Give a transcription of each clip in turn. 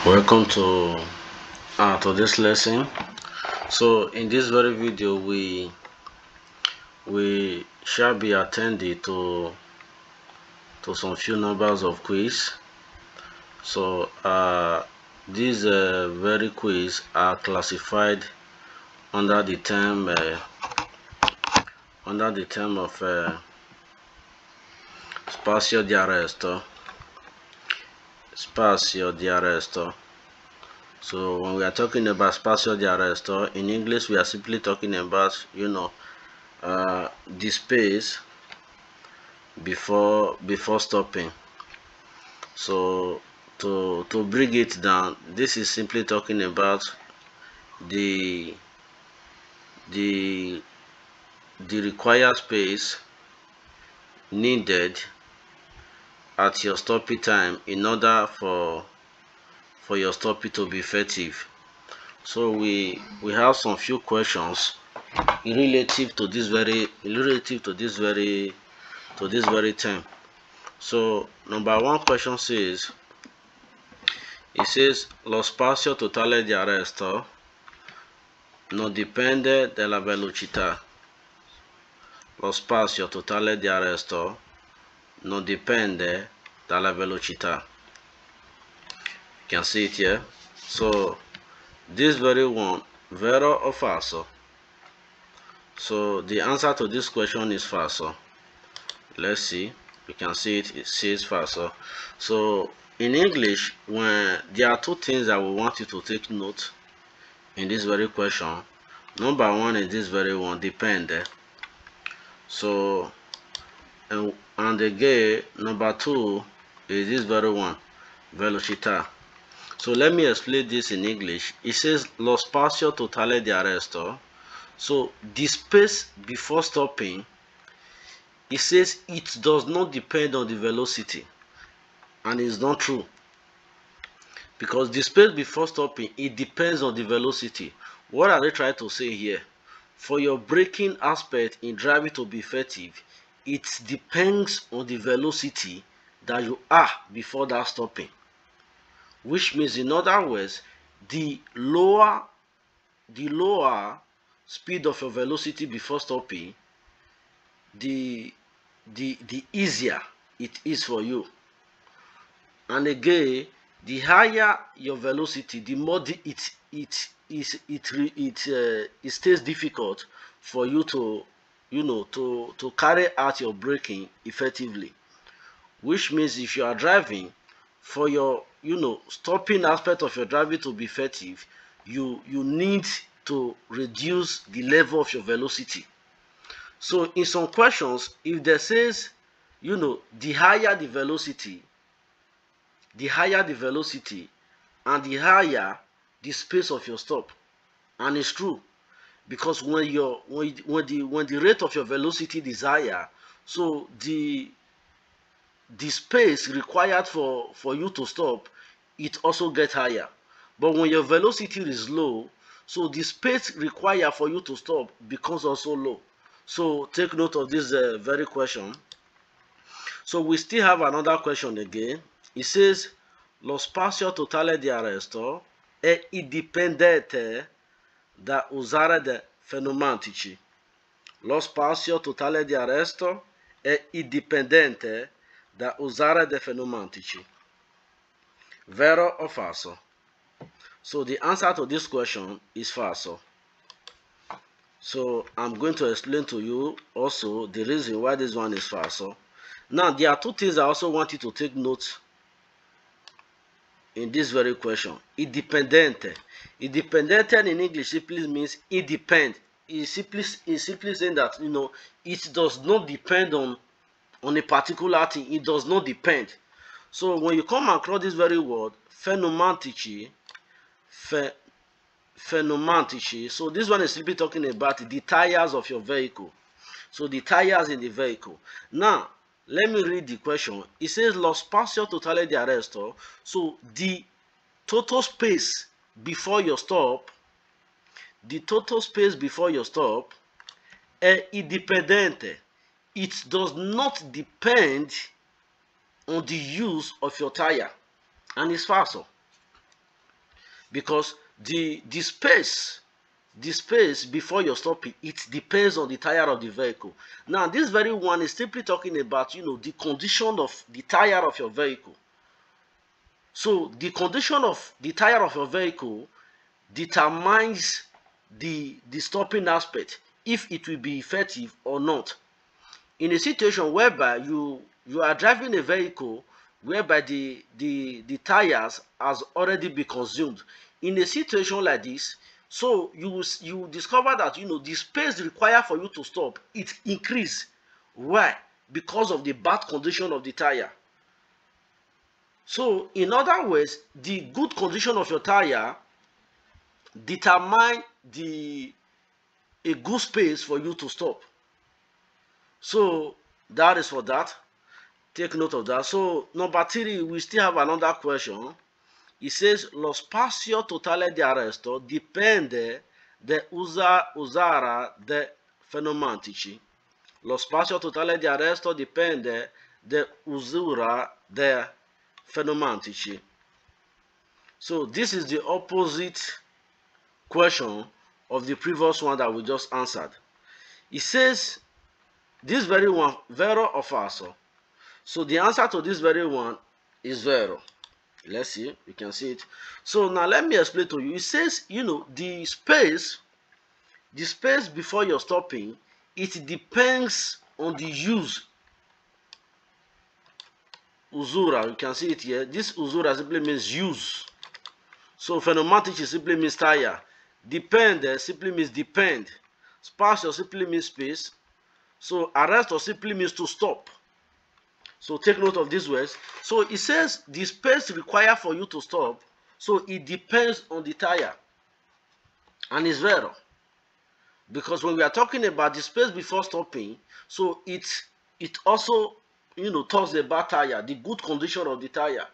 Welcome to this lesson. So in this very video we shall be attending to some few numbers of quiz. So these very quiz are classified under the term of spazio di arresto. So when we are talking about spazio di arresto, in English we are simply talking about the space before stopping. So to bring it down, this is simply talking about the required space needed at your stopping time in order for your stopping to be effective. So we have some few questions relative to this very term. So number one question says, lo spazio totale di arresto non dipende dalla velocità. Lo spazio totale di arresto non dipende dalla velocità. You can see it here. So this very one, vero or falso? So the answer to this question is falso. Let's see. You can see it says falso. So in English, when there are two things that we want you to take note in this very question. Number one is this very one, depende. So and again, number two is this very one, velocità. So let me explain this in English. It says lo spazio totale di arresto. So the space before stopping, it says it does not depend on the velocity, and it's not true, because the space before stopping, it depends on the velocity. What are they trying to say here? For your braking aspect in driving to be effective, it depends on the velocity that you are before that stopping, which means, in other words, the lower speed of your velocity before stopping, the easier it is for you. And again, the higher your velocity, the more it stays difficult for you to to carry out your braking effectively. Which means, if you are driving, for your stopping aspect of your driving to be effective, you need to reduce the level of your velocity. So in some questions, if there says the higher the velocity and the higher the space of your stop, and it's true, because when the rate of your velocity is higher, so the space required for you to stop, it also gets higher. But when your velocity is low, so the space required for you to stop becomes also low. So take note of this very question. So we still have another question again. It says lo spazio totale di arresto è indipendente da usare dei pneumatici. Lo spazio totale di arresto è indipendente da usare dei pneumatici. Vero o falso? So the answer to this question is falso. So I'm going to explain to you also the reason why this one is falso. Now there are two things I also want you to take note in this very question. Indipendente. Indipendente in English simply means it depends. It's simply saying that it does not depend on a particular thing. It does not depend. So when you come across this very word, pneumatici, so this one is simply talking about the tires of your vehicle. So the tires in the vehicle. Now let me read the question. It says lo spazio totale di arresto. So the total space before your stop, è indipendente. It does not depend on the use of your tire, and it's falso. because the space before you're stopping, it depends on the tire of the vehicle. Now this very one is simply talking about, you know, the condition of the tire of your vehicle. So the condition of the tire of your vehicle determines the stopping aspect, if it will be effective or not. In a situation whereby you are driving a vehicle whereby the tires has already been consumed, in a situation like this, so you discover that, you know, the space required for you to stop, it increase. Why? Because of the bad condition of the tire. So in other words, the good condition of your tire determine a good space for you to stop. So that is for that. Take note of that. So number 3, we still have another question. It says lo spazio totale di arresto dipende da usare dei pneumatici. Lo spazio totale di arresto dipende da usura dei pneumatici. So this is the opposite question of the previous one that we just answered. It says this very one, vero or falso? So the answer to this very one is vero. Let's see, you can see it. So now let me explain to you. It says, you know, the space before you're stopping, it depends on the use. Usura, you can see it here. This usura simply means use. So pneumatici simply means tire. Dipende simply means depend. Spazio simply means space. So arresto simply means to stop. So take note of these words. So it says the space required for you to stop, so it depends on the tire. And it's vero. Because when we are talking about the space before stopping, so it also, you know, talks about tire, the good condition of the tire.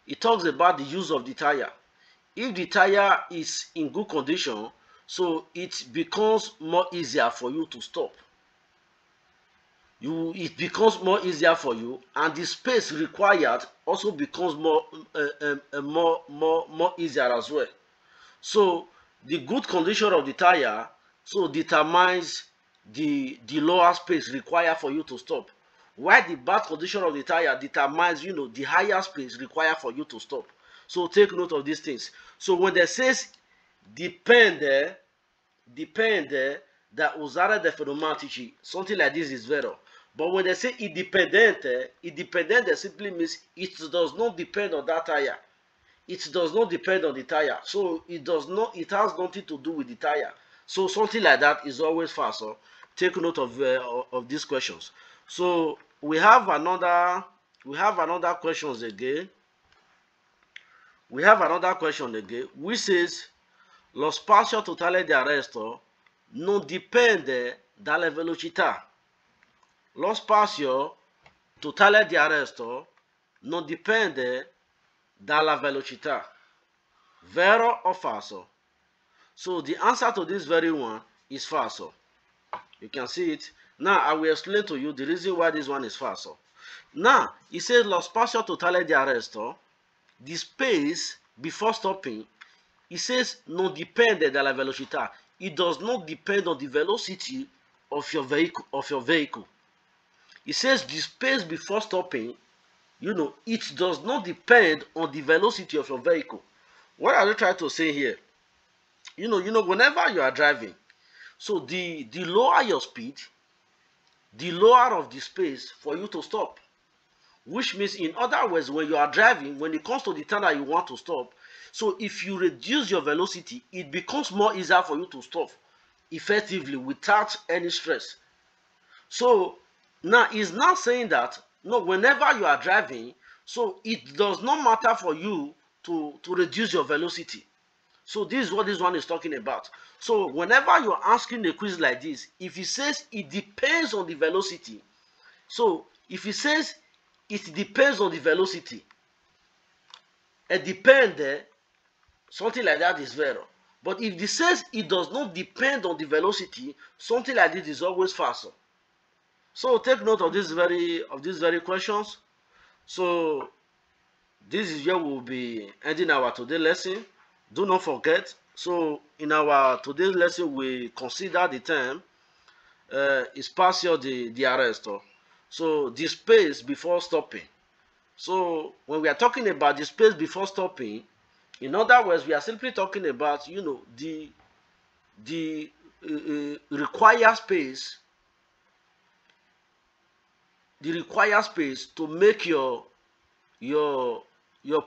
It talks about the use of the tire. If the tire is in good condition, so it becomes more easier for you to stop. It becomes more easier for you, and the space required also becomes more easier as well. So the good condition of the tire so determines the lower space required for you to stop, while the bad condition of the tire determines, you know, the higher space required for you to stop. So take note of these things. So when they says dipende da usare dei pneumatici, something like this is vero. But when they say independente simply means it does not depend on that tire. It does not depend on the tire. So it has nothing to do with the tire. So something like that is always false. So take note of these questions. So we have another questions again. We have another question again, which says lo spazio totale di arresto non dipende dalle velocità. Lo spazio totale di arresto non dipende dalla velocità. Vero or falso? So the answer to this very one is falso. You can see it. Now I will explain to you the reason why this one is falso. Now it says lo spazio totale di arresto, the space before stopping, it says non dipende dalla velocità. It does not depend on the velocity of your vehicle. It says the space before stopping, you know, it does not depend on the velocity of your vehicle. What are you trying to say here? You know, whenever you are driving, so the lower your speed, the lower of the space for you to stop. Which means, in other words, when you are driving, when it comes to the time that you want to stop, so if you reduce your velocity, it becomes more easier for you to stop effectively without any stress. So now it's not saying that, no, whenever you are driving, so it does not matter for you to reduce your velocity. So this is what this one is talking about. So whenever you're asking a quiz like this, if it says it depends on the velocity, so if it says it depends on the velocity, it depends, something like that is vero. But if it says it does not depend on the velocity, something like this is always false. So take note of these very questions. So this is where we'll be ending our today lesson. Do not forget. So in our today's lesson, we consider the term spazio di arresto. So the space before stopping. So when we are talking about the space before stopping, in other words, we are simply talking about, you know, the required space, to make your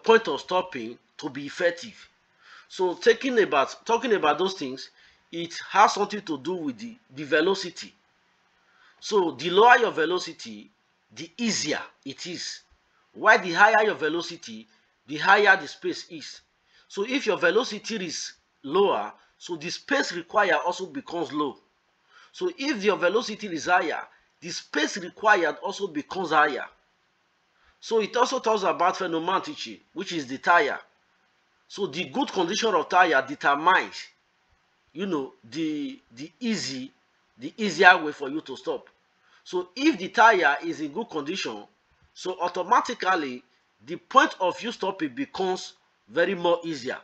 point of stopping to be effective. So talking about those things, it has something to do with the velocity. So the lower your velocity, the easier it is. While the higher your velocity, the higher the space is. So if your velocity is lower, so the space required also becomes low. So if your velocity is higher, the space required also becomes higher. So it also talks about phenomenology, which is the tire. So the good condition of tire determines, you know, the easier way for you to stop. So if the tire is in good condition, so automatically the point of you stopping becomes very more easier.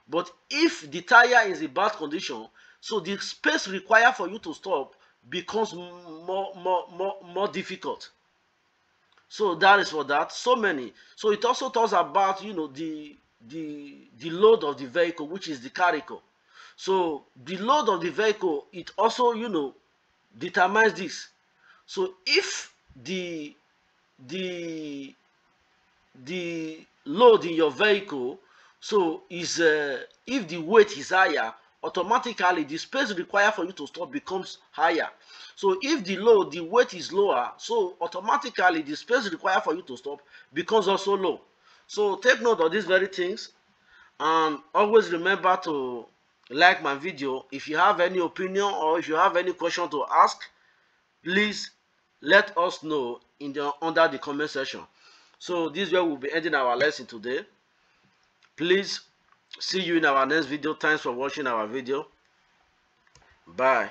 But if the tire is in bad condition, so the space required for you to stop becomes more difficult. So that is for that. So many. So it also talks about, you know, the load of the vehicle, which is the carrico. So the load of the vehicle, it also, you know, determines this. So if the the load in your vehicle, so is if the weight is higher, automatically the space required for you to stop becomes higher. So if the weight is lower, so automatically the space required for you to stop becomes also low. So take note of these very things, and always remember to like my video. If you have any opinion or if you have any question to ask, please let us know in the under the comment section. So this is where we'll be ending our lesson today. Please see you in our next video. Thanks for watching our video. Bye.